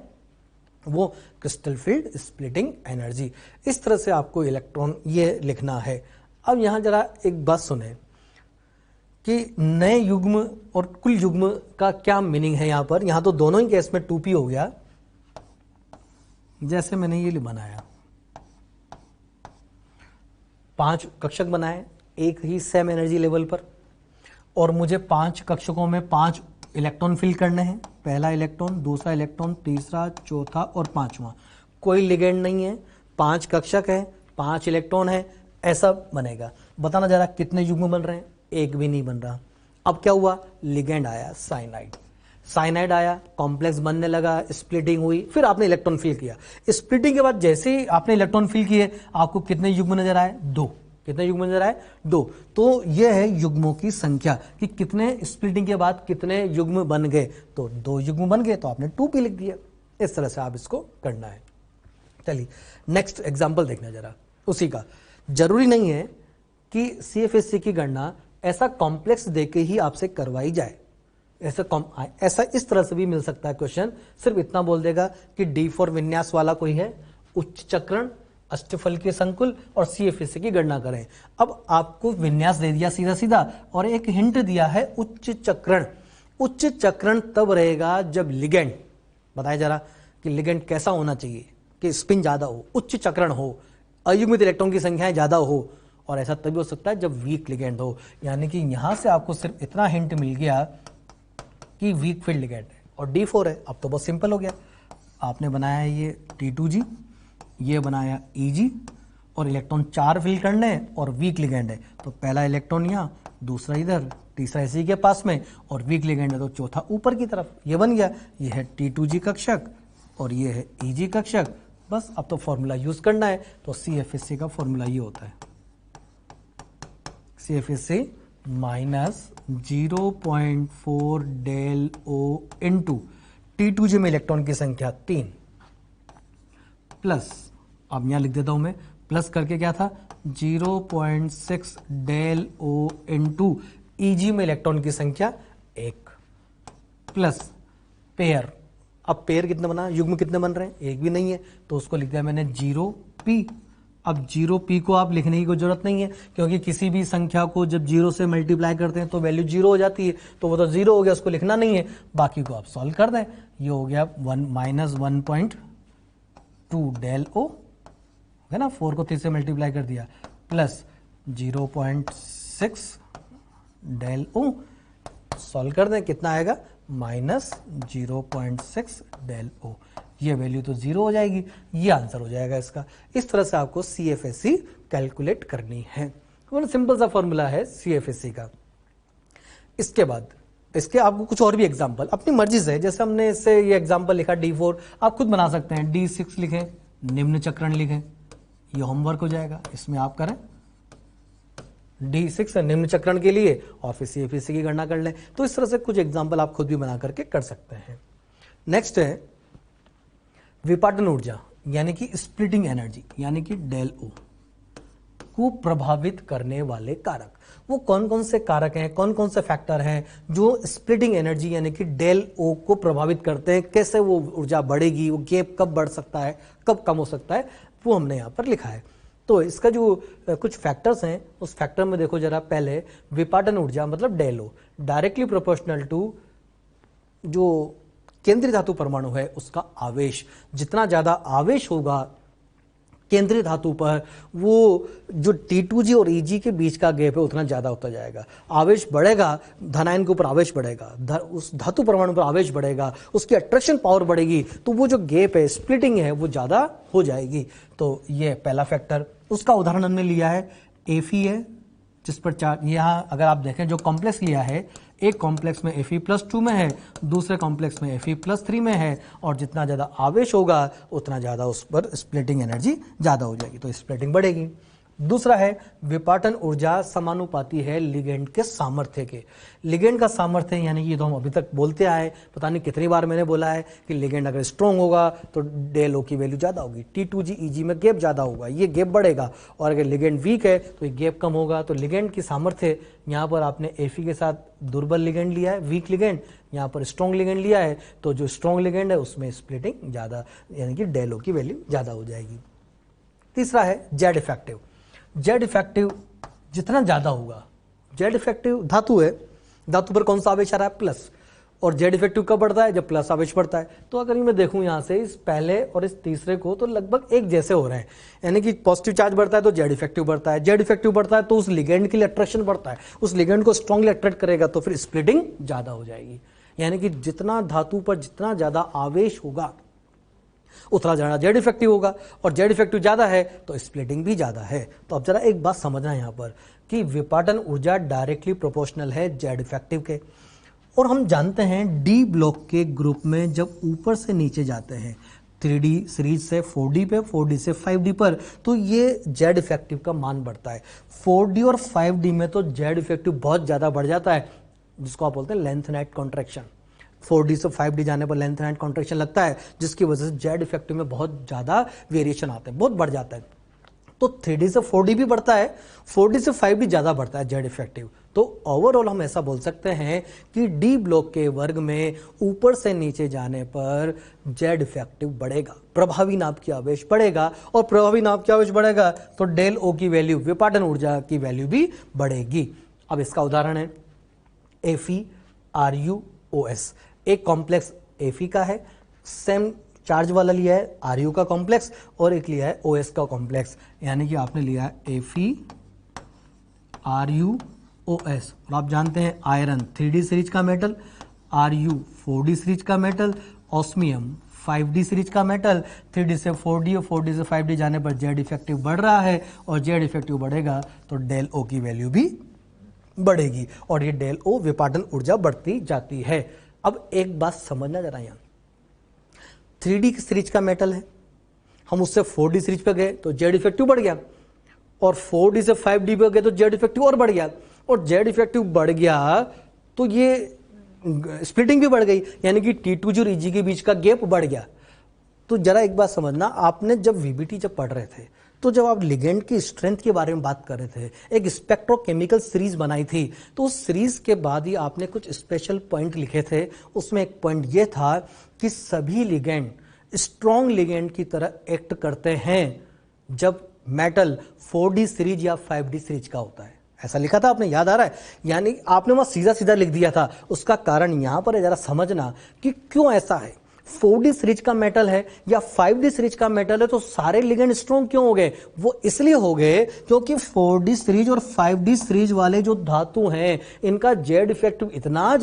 Speaker 1: वो क्रिस्टल फील्ड स्प्लिटिंग एनर्जी। इस तरह से आपको इलेक्ट्रॉन ये लिखना है। अब यहां जरा एक बात सुने कि नए युग्म और कुल युग्म का क्या मीनिंग है। यहां तो दोनों ही केस में 2p हो गया। जैसे मैंने ये बनाया, 5 कक्षक बनाए एक ही सेम एनर्जी लेवल पर, और मुझे 5 कक्षकों में 5 इलेक्ट्रॉन फिल करने हैं। पहला इलेक्ट्रॉन, दूसरा इलेक्ट्रॉन, तीसरा, चौथा और 5वां। कोई लिगेंड नहीं है, 5 कक्षक है, 5 इलेक्ट्रॉन है, ऐसा बनेगा। बताना जरा कितने युग्म बन रहे हैं, एक भी नहीं बन रहा। अब क्या हुआ, लिगेंड आया साइनाइड आया, कॉम्प्लेक्स बनने लगा, स्प्लिटिंग हुई, फिर आपने इलेक्ट्रॉन फिल किया। स्प्लिटिंग के बाद जैसे ही आपने इलेक्ट्रॉन फिल किए, आपको कितने युग्म नजर आए, 2। कितने युग्म नजर आए, 2। तो यह है युग्मों की संख्या कि कितने स्प्लिटिंग के बाद कितने युग्म बन गए। तो 2 युग्म बन गए तो आपने 2p लिख दिया। इस तरह से आप इसको करना है। चलिए नेक्स्ट एग्जाम्पल देखना जरा उसी का। जरूरी नहीं है कि CFSC की गणना ऐसा कॉम्प्लेक्स देके ही आपसे करवाई जाए। ऐसा इस तरह से भी मिल सकता है क्वेश्चन, सिर्फ इतना बोल देगा कि D4 विन्यास वाला कोई है, उच्च चक्रण, अष्टफल के संकुल और CFSC की गणना करें। अब आपको विन्यास दे दिया सीधा सीधा, और एक हिंट दिया है उच्च चक्रण। उच्च चक्रण तब रहेगा जब लिगेंड, बताया जरा कि लिगेंड कैसा होना चाहिए कि स्पिन ज्यादा हो, उच्च चक्रण हो, अयुग्मित इलेक्ट्रॉन की संख्याएं ज्यादा हो, और ऐसा तभी हो सकता है जब वीक लिगेंड हो। यानी कि यहां से आपको सिर्फ इतना हिंट मिल गया कि वीक फील्ड लिगेंड है और D4 है। अब तो बहुत सिंपल हो गया, आपने बनाया ये T2G, ये बनाया EG, और इलेक्ट्रॉन 4 फिल करने हैं और वीक लिगेंड है, तो पहला इलेक्ट्रॉन यहाँ, दूसरा इधर, तीसरा इसी के पास में, और वीक लिगेंड है तो चौथा ऊपर की तरफ। ये बन गया, ये है T2G कक्षक और ये है EG कक्षक। बस अब तो फॉर्मूला यूज करना है। तो CFSC का फॉर्मूला ये होता है, CFSC -0.4 del O into T2G में इलेक्ट्रॉन की संख्या 3 प्लस, अब यहां लिख देता हूं मैं, प्लस करके क्या था, 0.6 डेल O इंटू EG में इलेक्ट्रॉन की संख्या 1 प्लस पेयर। अब पेयर कितने बना, युग्म कितने बन रहे हैं, एक भी नहीं है, तो उसको लिख दिया मैंने 0p अब 0p को आप लिखने की कोई जरूरत नहीं है, क्योंकि किसी भी संख्या को जब 0 से मल्टीप्लाई करते हैं तो वैल्यू 0 हो जाती है, तो वो तो 0 हो गया, उसको लिखना नहीं है। बाकी को आप सॉल्व कर दें, ये हो गया 1 माइनस 1.2 डेल ओ है ना, 4 को 3 से मल्टीप्लाई कर दिया, प्लस 0.6 डेल ओ, सॉल्व कर दें, कितना आएगा माइनस 0.6 डेल ओ। ये वैल्यू तो 0 हो जाएगी, ये आंसर हो जाएगा इसका। इस तरह से आपको CFSE कैलकुलेट करनी है। सिंपल सा फॉर्मूला है CFSE का। इसके बाद इसके आपको कुछ और भी एग्जांपल अपनी मर्जी से, जैसे हमने इससे ये एग्जांपल लिखा D4, आप खुद बना सकते हैं। D6 लिखें, निम्न चक्रण लिखें, ये होमवर्क हो जाएगा, इसमें आप करें D6 निम्न चक्रण के लिए और फिर CFSE की गणना कर लें। तो इस तरह से कुछ एग्जांपल आप खुद भी बना करके कर सकते हैं। नेक्स्ट है विपाटन ऊर्जा यानी कि स्प्लिटिंग एनर्जी यानी कि डेल ओ को प्रभावित करने वाले कारक। वो कौन कौन से कारक हैं, कौन कौन से फैक्टर हैं जो स्प्लिटिंग एनर्जी यानी कि डेल ओ को प्रभावित करते हैं, कैसे वो ऊर्जा बढ़ेगी, वो गैप कब बढ़ सकता है, कब कम हो सकता है, वो हमने यहाँ पर लिखा है। तो इसका जो कुछ फैक्टर्स हैं, उस फैक्टर में देखो जरा। पहले विपाटन ऊर्जा मतलब del O directly proportional to जो केंद्रीय धातु परमाणु है उसका आवेश। जितना ज्यादा आवेश होगा केंद्रीय धातु पर, वो जो T2G और EG के बीच का गैप है उतना ज्यादा होता जाएगा। आवेश बढ़ेगा, धनायन के ऊपर आवेश बढ़ेगा, उस धातु परमाणु पर आवेश बढ़ेगा, उसकी अट्रैक्शन पावर बढ़ेगी, तो वो जो गैप है, स्प्लिटिंग है, वो ज्यादा हो जाएगी। तो ये पहला फैक्टर। उसका उदाहरण हमने लिया है Fe है, जिस पर चार्ज, यहाँ अगर आप देखें जो कॉम्प्लेक्स लिया है, एक कॉम्प्लेक्स में Fe+2 में है, दूसरे कॉम्प्लेक्स में Fe+3 में है, और जितना ज़्यादा आवेश होगा उतना ज़्यादा उस पर स्प्लिटिंग एनर्जी ज़्यादा हो जाएगी, तो स्प्लिटिंग बढ़ेगी। दूसरा है विपाटन ऊर्जा समानुपाती है लिगेंड के सामर्थ्य के। लिगेंड का सामर्थ्य यानी कि ये तो हम अभी तक बोलते आए, पता नहीं कितनी बार मैंने बोला है कि लिगेंड अगर स्ट्रॉन्ग होगा तो डेल ओ की वैल्यू ज़्यादा होगी, T2G EG में गैप ज़्यादा होगा, ये गैप बढ़ेगा, और अगर लिगेंड वीक है तो ये गैप कम होगा। तो लिगेंड की सामर्थ्य, यहाँ पर आपने Fe के साथ दुर्बल लिगेंड लिया है, वीक लिगेंड, यहाँ पर स्ट्रॉन्ग लिगेंड लिया है, तो जो स्ट्रॉन्ग लिगेंड है उसमें स्प्लिटिंग ज़्यादा यानी कि डेल ओ की वैल्यू ज़्यादा हो जाएगी। तीसरा है जेड इफेक्टिव। जेड इफेक्टिव जितना ज्यादा होगा, जेड इफेक्टिव धातु है, धातु पर कौन सा आवेश आ रहा है, प्लस, और जेड इफेक्टिव कब बढ़ता है, जब प्लस आवेश बढ़ता है। तो अगर मैं देखूं यहां से इस पहले और इस तीसरे को, तो लगभग एक जैसे हो रहे हैं, यानी कि पॉजिटिव चार्ज बढ़ता है तो जेड इफेक्टिव बढ़ता है, जेड इफेक्टिव बढ़ता है तो उस लिगेंड के लिए अट्रैक्शन बढ़ता है, उस लिगेंड को स्ट्रांगली अट्रैक्ट करेगा, तो फिर स्प्लिटिंग ज्यादा हो जाएगी। यानी कि जितना धातु पर जितना ज्यादा आवेश होगा उतना ज्यादा जेड इफेक्टिव होगा, और जेड इफेक्टिव ज्यादा है तो स्प्लिटिंग भी ज्यादा है। तो अब जरा एक बात समझना यहाँ पर कि विपाटन ऊर्जा डायरेक्टली प्रोपोर्शनल है जेड इफेक्टिव के, और हम जानते हैं डी ब्लॉक के ग्रुप में जब ऊपर से नीचे जाते हैं 3D सीरीज से 4D पे, 4D से 5D पर, तो ये जेड इफेक्टिव का मान बढ़ता है। 4D और 5D में तो जेड इफेक्टिव बहुत ज्यादा बढ़ जाता है, जिसको आप बोलते हैं लेंथ नाइट कॉन्ट्रैक्शन। 4D से 5D जाने पर लेंथ नाइट कॉन्ट्रैक्शन लगता है, जिसकी वजह से जेड इफेक्टिव में बहुत ज्यादा वेरिएशन आते हैं, बहुत बढ़ जाता है। तो 3D से 4D भी बढ़ता है, 4D से 5D ज्यादा बढ़ता है जेड इफेक्टिव। तो ओवरऑल हम ऐसा बोल सकते हैं कि डी ब्लॉक के वर्ग में ऊपर से नीचे जाने पर जेड इफेक्टिव बढ़ेगा, प्रभावी नाप की आवेश बढ़ेगा, और प्रभावी नाप की आवेश बढ़ेगा तो डेल ओ की वैल्यू, विपाटन ऊर्जा की वैल्यू भी बढ़ेगी। अब इसका उदाहरण है FeRuOS। एक कॉम्प्लेक्स Fe का है, सेम चार्ज वाला लिया है Ru का कॉम्प्लेक्स, और एक लिया है OS का कॉम्प्लेक्स, यानी कि आपने लिया है FeRuOS। और आप जानते हैं आयरन 3D सीरीज का मेटल, Ru 4D सीरीज का मेटल, ऑस्मियम 5D सीरीज का मेटल। 3D से 4D और 4D से 5D जाने पर जेड इफेक्टिव बढ़ रहा है, और जेड इफेक्टिव बढ़ेगा तो डेल ओ की वैल्यू भी बढ़ेगी, और ये डेल ओ विपाटन ऊर्जा बढ़ती जाती है। अब एक बात समझना जरा, यहाँ 3D सीरीज का मेटल है, हम उससे 4D सीरीज पे गए तो जेड इफेक्टिव बढ़ गया, और 4D से 5D पे गए तो जेड इफेक्टिव और बढ़ गया, और जेड इफेक्टिव बढ़ गया तो ये स्प्लिटिंग भी बढ़ गई, यानी कि T2G और EG के बीच का गैप बढ़ गया। तो जरा एक बात समझना, आपने जब VBT जब पढ़ रहे थे, तो जब आप लिगेंड की स्ट्रेंथ के बारे में बात कर रहे थे, एक स्पेक्ट्रोकेमिकल सीरीज बनाई थी, तो उस सीरीज के बाद ही आपने कुछ स्पेशल पॉइंट लिखे थे। उसमें एक पॉइंट ये था कि सभी लिगेंड स्ट्रॉन्ग लिगेंड की तरह एक्ट करते हैं जब मेटल 4D सीरीज या 5D सीरीज का होता है। ऐसा लिखा था आपने, याद आ रहा है? यानी आपने वहां सीधा सीधा लिख दिया था। उसका कारण यहां पर है, जरा समझना कि क्यों ऐसा है। 4D सीरीज का मेटल है या 5D सीरीज का मेटल है तो सारे लिगेंड स्ट्रॉन्ग क्यों हो गए? वो इसलिए हो गए क्योंकि 4D सीरीज और 5D सीरीज वाले जो धातु हैं इनका जेड इफेक्टिव इतना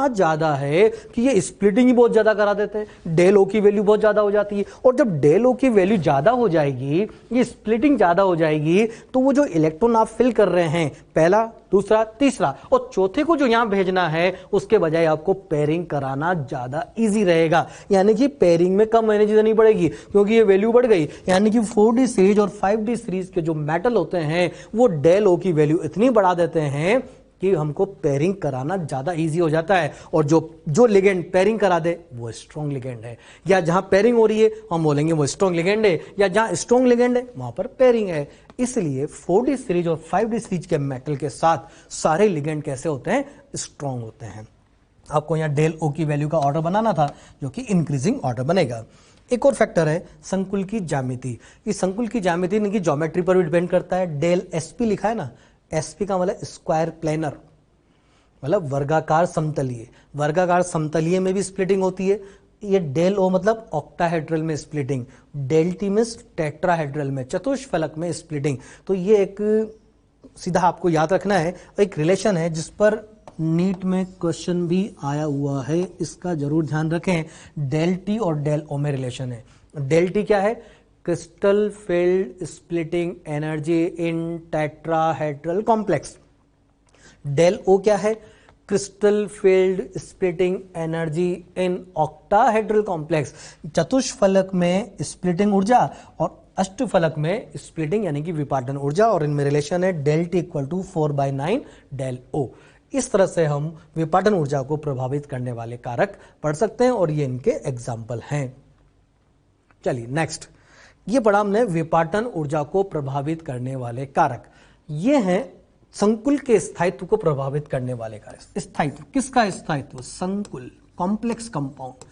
Speaker 1: ज्यादा है कि ये स्प्लिटिंग ही बहुत ज्यादा करा देते हैं। डेल ओ की वैल्यू बहुत ज्यादा हो जाती है, और जब डेल ओ की वैल्यू ज्यादा हो जाएगी, ये स्प्लिटिंग ज्यादा हो जाएगी, तो वो जो इलेक्ट्रॉन आप फिल कर रहे हैं, पहला, दूसरा, तीसरा और चौथे को जो यहां भेजना है, उसके बजाय आपको पेयरिंग कराना ज्यादा इजी रहेगा। यानी कि पेयरिंग में कम एनर्जी देनी पड़ेगी क्योंकि ये वैल्यू बढ़ गई। यानी कि 4D सीरीज और 5D सीरीज के जो मेटल होते हैं वो डेल ओ की वैल्यू इतनी बढ़ा देते हैं कि हमको पेयरिंग कराना ज्यादा इजी हो जाता है। और जो लिगेंड पेयरिंग करा दे वो स्ट्रॉन्ग लिगेंड है, या जहां पेयरिंग हो रही है हम बोलेंगे वो स्ट्रॉन्ग लिगेंड है, या जहां स्ट्रॉन्ग लिगेंड है वहां पर पेयरिंग है। इसलिए 4D सीरीज और 5D सीरीज के मेटल के साथ सारे लिगेंड कैसे होते हैं? स्ट्रॉन्ग होते हैं। आपको यहां डेल ओ की वैल्यू का ऑर्डर बनाना था जो कि इंक्रीजिंग ऑर्डर बनेगा। एक और फैक्टर है संकुल की ज्यामिति। इस संकुल की ज्यामिति इनकी ज्योमेट्री पर भी डिपेंड करता है। डेल एसपी लिखा है ना, एसपी का मतलब स्क्वायर प्लेनर, मतलब वर्गाकार समतलीय। वर्गाकार समतलीय में भी स्प्लिटिंग होती है। ये डेल ओ मतलब ऑक्टाहेड्रल में स्प्लिटिंग, डेल टी में टेट्राहेड्रल में, चतुष्फलक में स्प्लिटिंग। तो ये एक सीधा आपको याद रखना है, एक रिलेशन है जिस पर नीट में क्वेश्चन भी आया हुआ है, इसका जरूर ध्यान रखें। डेल टी और डेल ओ में रिलेशन है। डेल टी क्या है? Crystal field splitting energy in tetrahedral complex. Del O क्या है? Crystal field splitting energy in octahedral complex. चतुष्फलक में स्प्लिटिंग ऊर्जा और अष्टफलक में स्प्लिटिंग यानी कि विपाटन ऊर्जा, और इनमें रिलेशन है del T equal to 4/9 del O. इस तरह से हम विपाटन ऊर्जा को प्रभावित करने वाले कारक पढ़ सकते हैं और ये इनके एग्जाम्पल हैं। चलिए नेक्स्ट, ये पढ़ा हमने विपाटन ऊर्जा को प्रभावित करने वाले कारक। ये हैं संकुल के स्थायित्व को प्रभावित करने वाले कारक। स्थायित्व, किसका स्थायित्व? संकुल, कॉम्प्लेक्स कंपाउंड,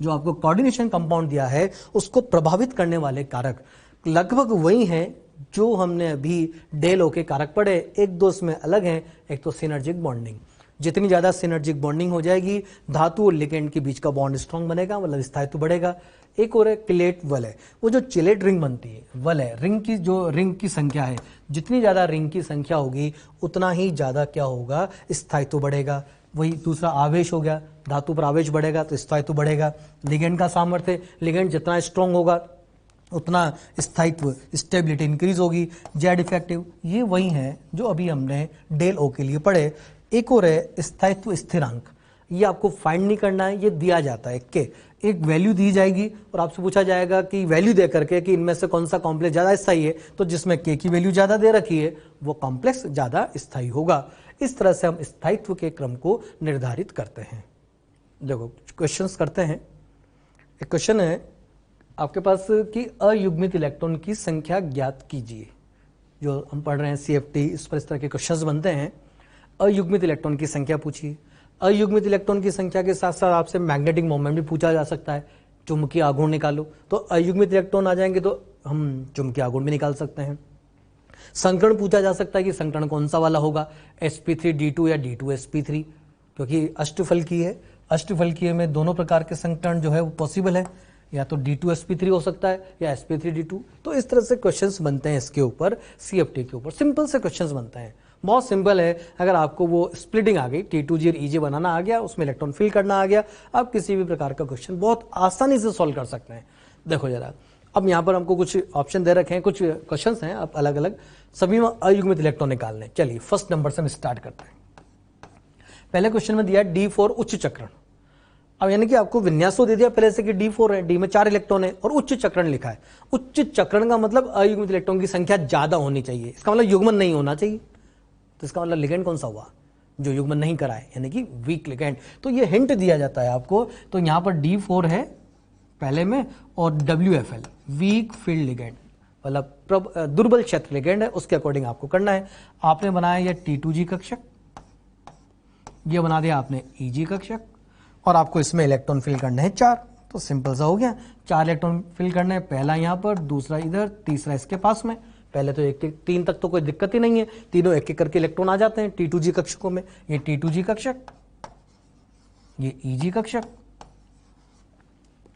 Speaker 1: जो आपको कोऑर्डिनेशन कंपाउंड दिया है उसको प्रभावित करने वाले कारक लगभग वही हैं जो हमने अभी डेल ओ के कारक पढ़े। एक दो इसमें अलग हैं। एक तो सिनर्जिक बॉन्डिंग, जितनी ज्यादा सिनर्जिक बॉन्डिंग हो जाएगी धातु और लिगेंड के बीच का बॉन्ड स्ट्रांग बनेगा, मतलब स्थायित्व बढ़ेगा। एक और है चिलेट वलय, वो जो चिलेट रिंग बनती है, वलय रिंग की जो रिंग की संख्या है, जितनी ज्यादा रिंग की संख्या होगी उतना ही ज्यादा क्या होगा? स्थायित्व बढ़ेगा। वही दूसरा आवेश हो गया, धातु पर आवेश बढ़ेगा तो स्थायित्व बढ़ेगा। लिगेंड का सामर्थ्य, लिगेंड जितना स्ट्रांग होगा उतना स्थायित्व, स्टेबिलिटी इंक्रीज होगी। जेड इफेक्टिव, ये वही है जो अभी हमने डेल ओ के लिए पढ़े। एक और है स्थायित्व स्थिरांक, ये आपको फाइंड नहीं करना है, ये दिया जाता है कि एक वैल्यू दी जाएगी और आपसे पूछा जाएगा कि वैल्यू दे करके कि इनमें से कौन सा कॉम्प्लेक्स ज्यादा स्थायी है, तो जिसमें के की वैल्यू ज्यादा दे रखी है वो कॉम्प्लेक्स ज्यादा स्थायी होगा। इस तरह से हम स्थायित्व के क्रम को निर्धारित करते हैं। देखो क्वेश्चंस करते हैं। एक क्वेश्चन है आपके पास कि अयुग्मित इलेक्ट्रॉन की संख्या ज्ञात कीजिए। जो हम पढ़ रहे हैं CFT, इस पर इस तरह के क्वेश्चंस बनते हैं। अयुग्मित इलेक्ट्रॉन की संख्या पूछिए। अयुग्मित इलेक्ट्रॉन की संख्या के साथ साथ आपसे मैग्नेटिक मोमेंट भी पूछा जा सकता है। चुंबकीय आघूर्ण निकालो, तो अयुग्मित इलेक्ट्रॉन आ जाएंगे तो हम चुंबकीय आघूर्ण भी निकाल सकते हैं। संकरण पूछा जा सकता है कि संकरण कौन सा वाला होगा, sp3d2 या d2sp3, क्योंकि अष्टफलकीय है। अष्टफलकीय में दोनों प्रकार के संकरण जो है वो पॉसिबल है, या तो d2sp3 हो सकता है या sp3d2। तो इस तरह से क्वेश्चंस बनते हैं इसके ऊपर, CFT के ऊपर सिंपल से क्वेश्चंस बनते हैं। बहुत सिंपल है। अगर आपको वो स्प्लिटिंग आ गई, T2G और EG बनाना आ गया, उसमें इलेक्ट्रॉन फिल करना आ गया, आप किसी भी प्रकार का क्वेश्चन बहुत आसानी से सॉल्व कर सकते हैं। देखो जरा, अब यहाँ पर हमको कुछ ऑप्शन दे रखे हैं, कुछ क्वेश्चंस हैं आप अलग अलग, सभी में अयुग्मित इलेक्ट्रॉन निकालने। चलिए फर्स्ट नंबर से हम स्टार्ट करते हैं। पहले क्वेश्चन में दिया D4 उच्च चक्रण। अब यानी कि आपको विन्यास तो दे दिया पहले से कि D4 है, D में 4 इलेक्ट्रॉन है और उच्च चक्रण लिखा है। उच्च चक्रण का मतलब अयुग्मित इलेक्ट्रॉन की संख्या ज्यादा होनी चाहिए, इसका मतलब युग्मन नहीं होना चाहिए। तो इसका मतलब लिगेंड कौन सा हुआ? जो युग्मन नहीं कराए, यानी कि वीक लिगेंड। तो ये हिंट दिया जाता है आपको। तो यहां पर D4 है पहले में और WFL वीक फील्ड लिगेंड, मतलब दुर्बल क्षेत्र लिगेंड है, उसके अकॉर्डिंग आपको करना है। आपने बनाया ये T2G कक्षक, ये बना दिया आपने EG कक्षक, और आपको इसमें इलेक्ट्रॉन फिल करने हैं 4। तो सिंपल सा हो गया, 4 इलेक्ट्रॉन फिल करने हैं, पहला यहाँ पर, दूसरा इधर, तीसरा इसके पास में। पहले तो 1 3 तक तो कोई दिक्कत ही नहीं है, तीनों एक एक करके इलेक्ट्रॉन आ जाते हैं T2G कक्षकों में। ये T2G कक्षक, ये EG कक्षक।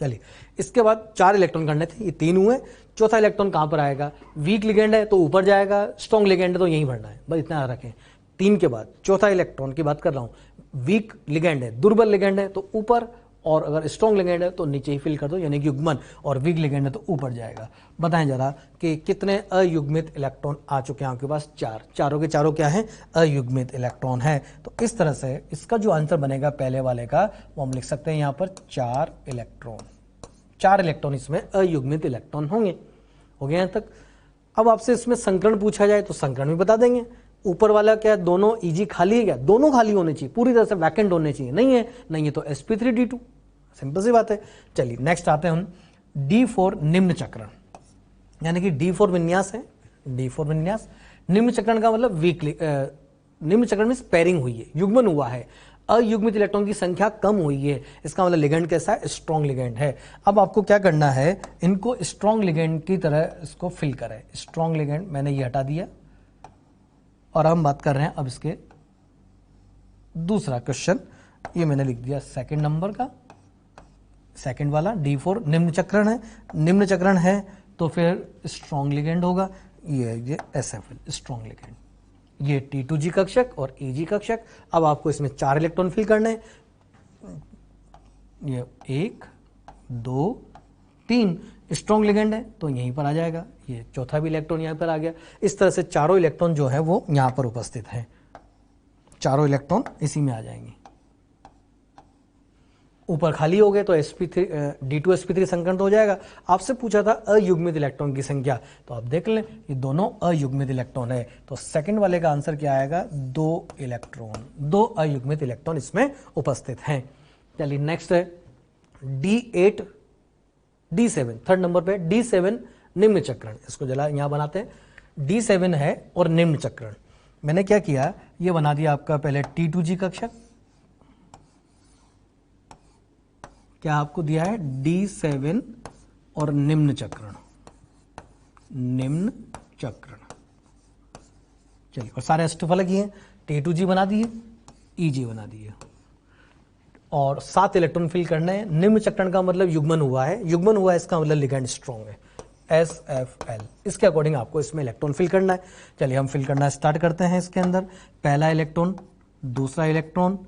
Speaker 1: चलिए इसके बाद 4 इलेक्ट्रॉन करने थे, ये 3 हुए। चौथा इलेक्ट्रॉन कहां पर आएगा? वीक लिगेंड है तो ऊपर जाएगा, स्ट्रॉन्ग लिगेंड है तो यहीं भरना है, बस इतना याद रखें। 3 के बाद चौथा इलेक्ट्रॉन की बात कर रहा हूं, वीक लिगेंड है, दुर्बल लिगेंड है तो ऊपर, और अगर स्ट्रॉन्ग लिगेंड है तो नीचे ही फिल कर दो, यानी कि युग्मन, और वीक लिगेंड है तो ऊपर जाएगा। बताएं जरा कि कितने अयुग्मित इलेक्ट्रॉन आ चुके हैं आपके पास? 4। चारों के चारों क्या है? अयुग्मित इलेक्ट्रॉन है। तो इस तरह से इसका जो आंसर बनेगा पहले वाले का, वो हम लिख सकते हैं यहाँ पर 4 इलेक्ट्रॉन। 4 इलेक्ट्रॉन इसमें अयुग्मित इलेक्ट्रॉन होंगे। हो गया यहाँ तक। अब आपसे इसमें संकरण पूछा जाए तो संकरण भी बता देंगे। ऊपर वाला क्या, दोनों EG खाली है क्या? दोनों खाली होने चाहिए, पूरी तरह से वैकेंट होने चाहिए। नहीं है, नहीं है तो sp3d2, सिंपल सी बात है। चलिए नेक्स्ट आते हैं हम D4 निम्न चक्रण, यानी कि D4 विन्यास है। D4 विन्यास निम्न चक्रण का मतलब निम्न चक्रण में पेयरिंग हुई है, युग्मन हुआ है, अयुग्मित इलेक्ट्रॉन की संख्या कम हुई है। इसका मतलब लिगेंड कैसा है? स्ट्रॉन्ग लिगेंड है। अब आपको क्या करना है, इनको स्ट्रॉन्ग लिगेंड की तरह इसको फिल करें। स्ट्रॉन्ग लिगेंड मैंने ये हटा दिया, और हम बात कर रहे हैं अब इसके दूसरा क्वेश्चन, ये मैंने लिख दिया सेकंड नंबर का, सेकंड वाला D4 निम्न चक्रण है। निम्न चक्रण है तो फिर स्ट्रॉन्ग लिगेंड होगा, ये SFL स्ट्रॉन्ग लिगेंड, ये T2G कक्षक और EG कक्षक। अब आपको इसमें 4 इलेक्ट्रॉन फिल करने हैं, ये 1 2 3, स्ट्रॉन्ग लिगेंड है तो यहीं पर आ जाएगा, ये चौथा भी इलेक्ट्रॉन यहाँ पर आ गया। इस तरह से चारों इलेक्ट्रॉन जो है वो यहाँ पर उपस्थित हैं, चारों इलेक्ट्रॉन इसी में आ जाएंगे। ऊपर खाली हो गए तो D2 sp3 संकरण तो हो जाएगा। आपसे पूछा था अयुग्मित इलेक्ट्रॉन की संख्या, तो आप देख लें ये दोनों अयुग्मित इलेक्ट्रॉन है, तो सेकंड वाले का आंसर क्या आएगा? 2 इलेक्ट्रॉन, 2 अयुग्मित इलेक्ट्रॉन इसमें उपस्थित हैं। चलिए नेक्स्ट है D8 D7, थर्ड नंबर पे D7 निम्न चक्रण। इसको जरा यहां बनाते हैं। D7 है और निम्न चक्रण। मैंने क्या किया, ये बना दिया आपका पहले T2G कक्षक, क्या आपको दिया है D7 और निम्न चक्रण, निम्न चक्रण। चलिए, और सारे अष्टफलक अलग ही हैं। T2G बना दिए, EG बना दिए, और 7 इलेक्ट्रॉन फिल करने हैं। निम्न चक्रण का मतलब युग्मन हुआ है, युग्मन हुआ है इसका मतलब लिगेंड स्ट्रॉन्ग है, SFL। इसके अकॉर्डिंग आपको इसमें इलेक्ट्रॉन फिल करना है। चलिए हम फिल करना स्टार्ट करते हैं। इसके अंदर पहला इलेक्ट्रॉन, दूसरा इलेक्ट्रॉन,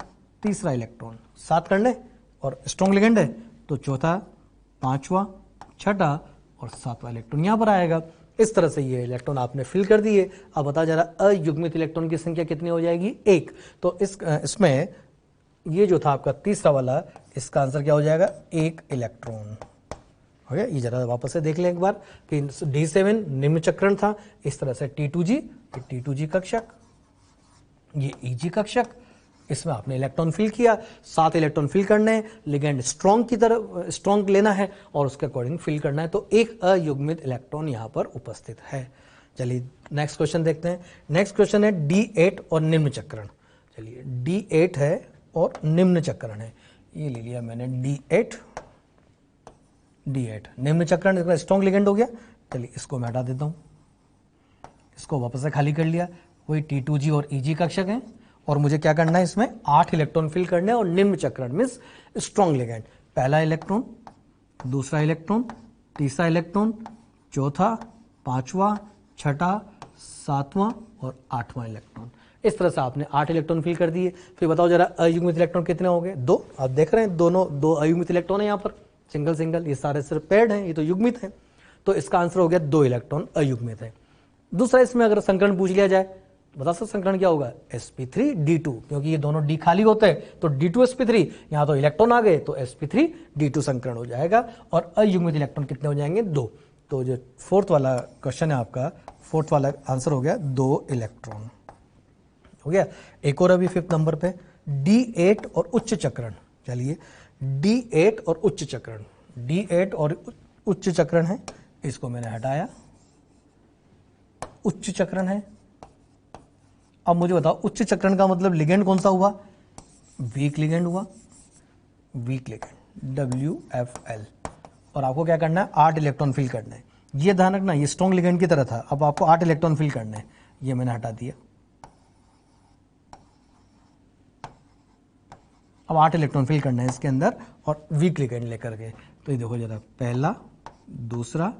Speaker 1: तीसरा इलेक्ट्रॉन, 7 करने, और स्ट्रॉन्ग लिगेंड है तो चौथा, पांचवा, छठा और 7वां इलेक्ट्रॉन यहां पर आएगा। इस तरह से ये इलेक्ट्रॉन आपने फिल कर दिए। अब बता जरा अयुग्मित इलेक्ट्रॉन की संख्या कितनी हो जाएगी? 1। तो इसमें ये जो था आपका तीसरा वाला, इसका आंसर क्या हो जाएगा? 1 इलेक्ट्रॉन हो गया। ये जरा वापस से देख लें एक बार कि D7 निम्न चक्रण था, इस तरह से T2G कक्षक, ये EG कक्षक, इसमें आपने इलेक्ट्रॉन फिल किया, 7 इलेक्ट्रॉन फिल करने हैं, लिगेंड स्ट्रॉन्ग की तरफ स्ट्रॉन्ग लेना है और उसके अकॉर्डिंग फिल करना है, तो 1 अयुग्मित इलेक्ट्रॉन यहां पर उपस्थित है। चलिए नेक्स्ट क्वेश्चन देखते हैं। नेक्स्ट क्वेश्चन है D8 और निम्न चक्रण। चलिए D8 है और निम्न चक्रण है, ये ले लिया मैंने D8 निम्न चक्रण, इसका स्ट्रॉन्ग लिगेंड हो गया। चलिए इसको मैं हटा देता हूं, इसको वापस से खाली कर लिया। वही T2G और EG कक्षक हैं, और मुझे क्या करना है, इसमें 8 इलेक्ट्रॉन फिल करने हैं, और निम्न चक्रण मीन्स स्ट्रॉन्ग लिगेंड। पहला इलेक्ट्रॉन, दूसरा इलेक्ट्रॉन, तीसरा इलेक्ट्रॉन, चौथा, पांचवा, छठा, 7वां और 8वां इलेक्ट्रॉन। इस तरह से आपने 8 इलेक्ट्रॉन फिल कर दिए। फिर बताओ जरा अयुग्मित इलेक्ट्रॉन कितने हो गए? 2। आप देख रहे हैं दोनों 2 अयुग्मित इलेक्ट्रॉन है यहाँ पर, सिंगल सिंगल, ये सारे सिर्फ पेयर्ड हैं, ये तो युग्मित है। तो इसका आंसर हो गया 2 इलेक्ट्रॉन अयुग्मित है। दूसरा, इसमें अगर संकरण पूछ लिया जाए, बता सकते संकरण क्या होगा? sp3d2, क्योंकि ये दोनों D खाली होते हैं तो D2 sp3, यहां तो इलेक्ट्रॉन आ गए तो sp3d2 संकरण हो जाएगा, और अयुग्मित इलेक्ट्रॉन कितने हो जाएंगे? 2। तो जो फोर्थ वाला क्वेश्चन है आपका, फोर्थ वाला आंसर हो गया 2 इलेक्ट्रॉन हो गया। एक और अभी 5th नंबर पे D8 और उच्च चक्रण। चलिए D8 और उच्च चक्रण, D8 और उच्च चक्रण है, इसको मैंने हटाया, उच्च चक्रण है। अब मुझे बताओ उच्च चक्रण का मतलब लिगेंड कौन सा हुआ? वीक लिगेंड हुआ, वीक लिगेंड। WFL। और आपको क्या करना है, 8 इलेक्ट्रॉन फिल करना है। ये ध्यान रखना, ये स्ट्रॉन्ग लिगेंड की तरह था, अब आपको 8 इलेक्ट्रॉन फिल करना है। ये मैंने हटा दिया। अब 8 इलेक्ट्रॉन फिल करना है इसके अंदर और वीक लिगेंड लेकर के। तो ये देखो जरा, पहला, दूसरा,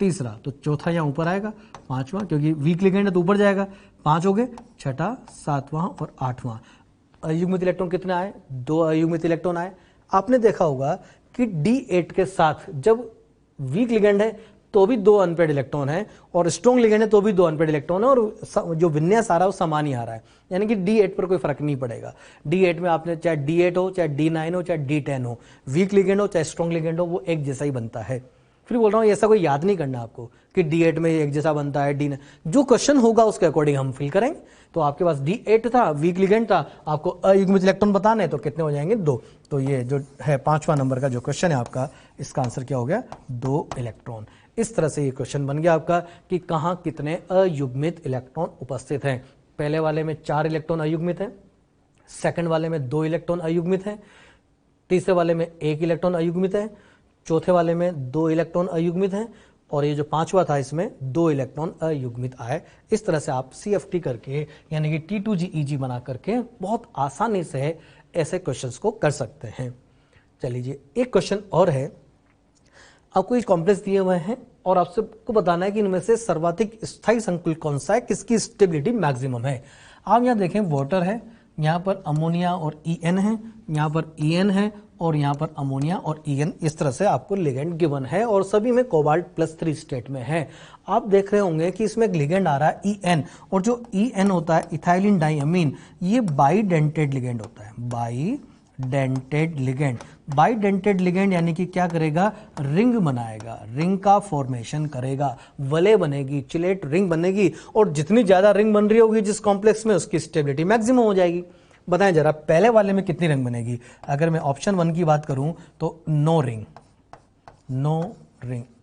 Speaker 1: तीसरा, तो चौथा यहाँ ऊपर आएगा, पांचवा, क्योंकि वीक लिगेंड है तो ऊपर जाएगा, 5 हो गए, छठा, सातवां और आठवां। अयुग्मित इलेक्ट्रॉन कितने आए, 2 अयुग्मित इलेक्ट्रॉन आए। आपने देखा होगा कि D8 के साथ जब वीक लिगेंड है तो भी 2 अनपेड इलेक्ट्रॉन है, और स्ट्रॉन्ग लिगेंड है तो भी 2 अनपेड इलेक्ट्रॉन है, और जो विन्यास आ रहा है वो समान ही आ रहा है, यानी कि D8 पर कोई फर्क नहीं पड़ेगा। D8 में आपने चाहे D8 हो, चाहे D9 हो, चाहे D10 हो, वीक लिगेंड हो चाहे स्ट्रॉन्ग लिगेंड हो, वो एक जैसा ही बनता है। फिर बोल रहा हूँ ऐसा कोई याद नहीं करना आपको कि D8 में एक जैसा बनता है, D9, जो क्वेश्चन होगा उसके अकॉर्डिंग हम फिल करेंगे। तो आपके पास D8 था, वीक लिगेंड था, आपको अयुग्मित इलेक्ट्रॉन बताने तो कितने हो जाएंगे, 2। तो ये जो है 5वां नंबर का जो क्वेश्चन है आपका, इसका आंसर क्या हो गया, 2 इलेक्ट्रॉन। इस तरह से ये क्वेश्चन बन गया आपका कि कहाँ कितने अयुग्मित इलेक्ट्रॉन उपस्थित हैं। पहले वाले में 4 इलेक्ट्रॉन अयुग्मित हैं, सेकंड वाले में 2 इलेक्ट्रॉन अयुग्मित हैं, तीसरे वाले में 1 इलेक्ट्रॉन अयुग्मित है, चौथे वाले में 2 इलेक्ट्रॉन अयुग्मित हैं, और ये जो 5वां था इसमें 2 इलेक्ट्रॉन अयुग्मित आए। इस तरह से आप CFT करके यानी कि T2G बना करके बहुत आसानी से ऐसे क्वेश्चंस को कर सकते हैं। चलिए एक क्वेश्चन और है, आपको ये कॉम्प्लेक्स दिए हुए हैं और आपसे को बताना है कि इनमें से सर्वाधिक स्थायी संकुल कौन सा है, किसकी स्टेबिलिटी मैक्सिमम है। आप यहाँ देखें, वाटर है, यहाँ पर अमोनिया और EN है, यहाँ पर EN है, और यहाँ पर अमोनिया और EN, इस तरह से आपको लिगेंड गिवन है, और सभी में कोबाल्ट +3 स्टेट में है। आप देख रहे होंगे कि इसमें एक लिगेंड आ रहा है EN, और जो EN होता है इथाइलिन डाइअमीन, ये बाइडेंटेड लिगेंड होता है, बाइडेंटेड लिगेंड। बाइडेंटेड लिगेंड यानी कि क्या करेगा, रिंग बनाएगा, रिंग का फॉर्मेशन करेगा, वलय बनेगी, चिलेट रिंग बनेगी, और जितनी ज्यादा रिंग बन रही होगी जिस कॉम्प्लेक्स में, उसकी स्टेबिलिटी मैक्सिमम हो जाएगी। बताएं जरा, पहले वाले में कितनी रिंग बनेगी। अगर मैं ऑप्शन 1 की बात करूं तो नो रिंग,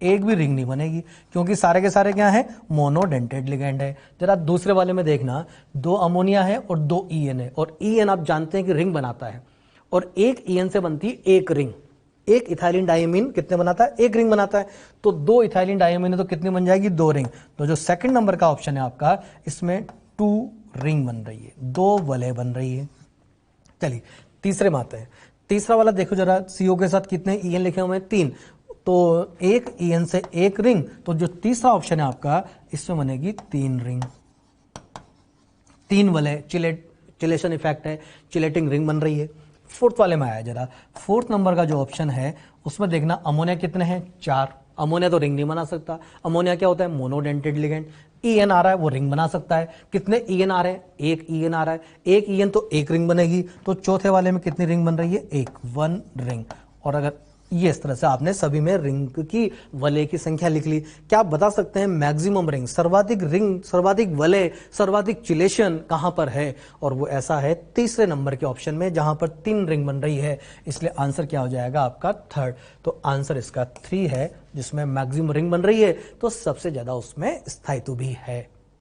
Speaker 1: एक भी रिंग नहीं बनेगी, क्योंकि सारे के सारे क्या है, मोनोडेंटेड लिगेंड है। जरा दूसरे वाले में देखना, 2 अमोनिया है और 2 EN है, और EN आप जानते हैं कि रिंग बनाता है, और एक EN से बनती है एक रिंग। एक इथाइलिन डाइअमीन कितने बनाता है, एक रिंग बनाता है, तो 2 इथाइलिन डाइअमीन है तो कितनी बन जाएगी, 2 रिंग। तो जो सेकंड नंबर का ऑप्शन है आपका, इसमें 2 रिंग बन रही है, 2 वलय बन रही है। चलिए तीसरे में आते हैं। तीसरा वाला देखो जरा, CO के साथ कितने EN लिखे हुए हैं, 3, तो एक EN से एक रिंग, तो जो तीसरा ऑप्शन है आपका, इसमें बनेगी 3 रिंग, 3 वलय, चिलेशन इफेक्ट है, चिलेटिंग रिंग बन रही है। फोर्थ वाले में आया जरा, फोर्थ नंबर का जो ऑप्शन है उसमें देखना, अमोनिया कितने हैं, 4। अमोनिया तो रिंग नहीं बना सकता, अमोनिया क्या होता है, मोनोडेंटेड लिगेंड। EN आ रहा है, वो रिंग बना सकता है। कितने EN आ रहे हैं, एक EN आ रहा है, एक EN तो एक रिंग बनेगी, तो चौथे वाले में कितनी रिंग बन रही है, 1 रिंग। और अगर ये इस तरह से आपने सभी में रिंग की वलय की संख्या लिख ली, क्या आप बता सकते हैं मैक्सिमम रिंग, सर्वाधिक वलय, सर्वाधिक चिलेशन कहां पर है, और वो ऐसा है तीसरे नंबर के ऑप्शन में, जहां पर 3 रिंग बन रही है। इसलिए आंसर क्या हो जाएगा आपका, 3rd। तो आंसर इसका 3 है, जिसमें मैक्सिमम रिंग बन रही है, तो सबसे ज्यादा उसमें स्थायित्व भी है।